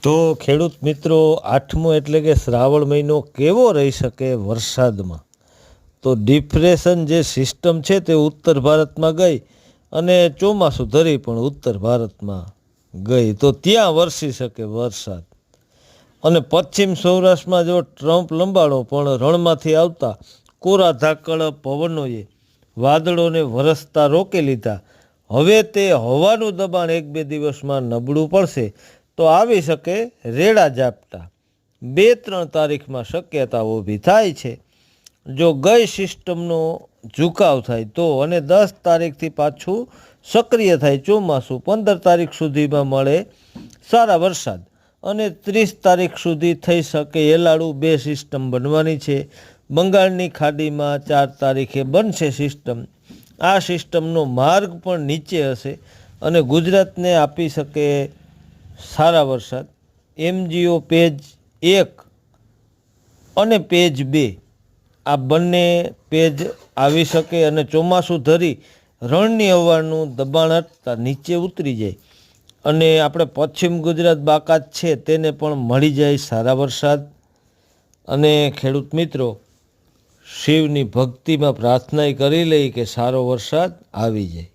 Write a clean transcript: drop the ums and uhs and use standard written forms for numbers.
તો ખેડૂત મિત્રો, આઠમો એટલે કે શ્રાવણ મહિનો કેવો રહી શકે વરસાદમાં? તો ડિપ્રેશન જે સિસ્ટમ છે તે ઉત્તર ભારતમાં ગઈ અને ચોમાસું ધરી પણ ઉત્તર ભારતમાં ગઈ, તો ત્યાં વરસી શકે વરસાદ. અને પશ્ચિમ સૌરાષ્ટ્રમાં જો ટ્રમ્પ લંબાણો પણ રણમાંથી આવતા કોરા ધાકડ પવનોએ વાદળોને વરસતા રોકી લીધા. હવે તે હવાનું દબાણ 1-2 દિવસમાં નબળું પડશે તો આવી શકે રેડા ઝાપટા. 2-3 તારીખમાં શક્યતા ઊભી થાય છે. જો ગઈ સિસ્ટમનો ઝુકાવ થાય તો, અને 10 તારીખથી પાછું સક્રિય થાય ચોમાસું, 15 તારીખ સુધીમાં મળે સારા વરસાદ, અને 30 તારીખ સુધી થઈ શકે એલાળું 2 સિસ્ટમ બનવાની છે. બંગાળની ખાડીમાં 4 તારીખે બનશે સિસ્ટમ. આ સિસ્ટમનો માર્ગ પણ નીચે હશે અને ગુજરાતને આપી શકે સારા વરસાદ. MGO પેજ 1 અને પેજ 2 આ બંને પેજ આવી શકે અને ચોમાસું ધરી રણની હવાનું દબાણ હટતા નીચે ઉતરી જાય અને આપણે પશ્ચિમ ગુજરાત બાકાત છે તેને પણ મળી જાય સારા વરસાદ. અને ખેડૂત મિત્રો, શિવની ભક્તિમાં પ્રાર્થના કરી લઈ કે સારો વરસાદ આવી જાય.